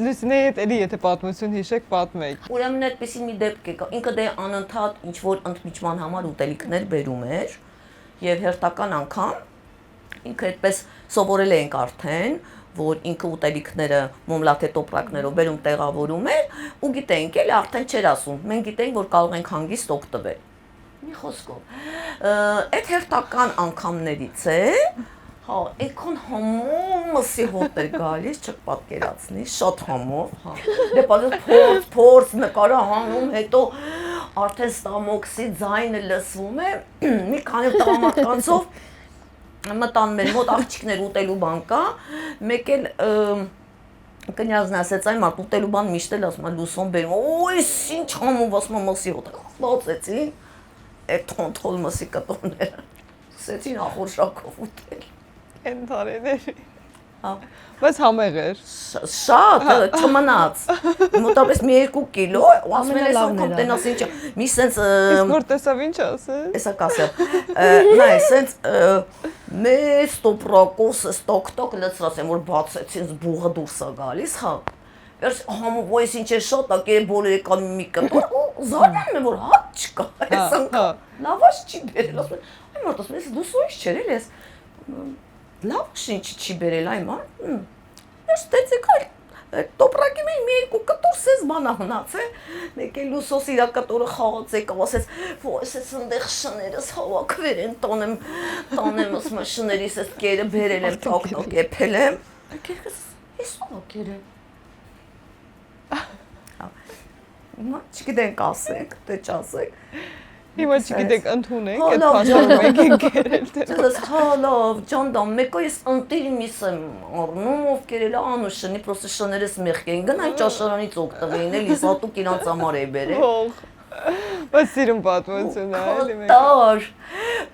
Լուսինեի հետ էլի եթե պատմություն հիշեք, պատմեք։ Ուրեմն այդպեսի մի դեպք եկա։ Ինքը դե անընդհատ ինչ որ ընդմիջման համար ուտելիքներ բերում էր եւ հերթական անգամ ինքը այդպես սովորել էինք արդեն, որ ինքը ուտելիքները մոմլաթե տոպրակներով բերում տեղավորում էր ու գիտեինք էլ արդեն չէր ասում։ Մենք գիտեինք, որ կարող ենք հանգիստ օգտվել։ Մի խոսքով այդ հերթական անգամներից է, հա, այդքան համոմսի հոտ էր գալիս, չեք պատկերացնի, շատ համով, հա։ Դե պատճառ փորձ նկարը հանում, հետո արդեն ստամոքսի ձայնը լսվում է, մի քանի տղամարդկանցով մտան մեր մոտ աղջիկներ ուտելու բան կա, մեկ էլ կնյազն ասեց այն մարդ ուտելու բան միշտ էլ ասում է լուսոն բերում, օյս ինչ համով ասում մսի հոտ, բացեցի այդ թոնթոլ մսի կտորները, սկսեցին ախորժակով ուտել։ Են տարեների։ Հա։ Բայց համեղ էր։ Շատ, չմնաց։ Մոտավորապես մի 2 կիլո, ու ասում են անգամ տենաս ինչ, մի սենց Իսկ որ տեսավ ինչ ասել։ Էսա կասել։ Նայ, սենց մեծ տոպրակոս ստոկ լցրած են, որ բացեցին զբուղը դուրս է գալիս, հա։ Վերջ համով ոյս ինչ է շատ, ակե բոլորի կան մի կտոր, զարմանում եմ, որ հատ չկա, այս անգամ լավաշ չի բերել, ասում են, այ մարդ ասում են, դու սույս չեր էլ ես, լավաշ ինչի չի բերել, այ ման, ես տեցեք այլ, տոպրակի մեջ մի 2 կտոր սեզ բանա հնաց է, մեկ էլ լուսոս իրա կտորը խաղաց եկավ, ասեց, ոյս ես ընդեղ շներս հավաքվեր են, տանեմ ասում են շներիս ես կերը բերել եմ, տոկ եփել եմ, ես ովակեր եմ, հիմա չգիտենք ասենք, թե չասենք, Հիմա չգիտեք ընդունենք, այդ փաստորը մեկ են կերել թե։ Ես հա լավ, ջանդամ, մեկը ես ընտիրիմիս եմ առնում, ով կերել է անուշնի, պրոստը շներս մեղք էին, գնային ճաշարանից օգտվեին, էլի սատուկ իրանց համար էի բերել։ Ող, բայց սիրում պատմություն է, էլի մեկ։ Տար,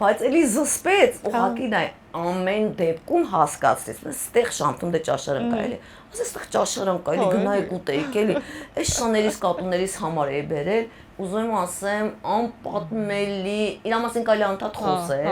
բայց էլի զսպեց, ուղղակի նայ, ամեն դեպքում հասկացրեց, ստեղ շանթում դե ճաշարան կա էլի, ասես ստեղ ճաշարան կա էլի, գնայիք ուտեիք էլի, այս շաներից կատուներից համար էի բերել, ուզում եմ ասեմ, անպատմելի, իրա մասին կարելի անդադ խոսել,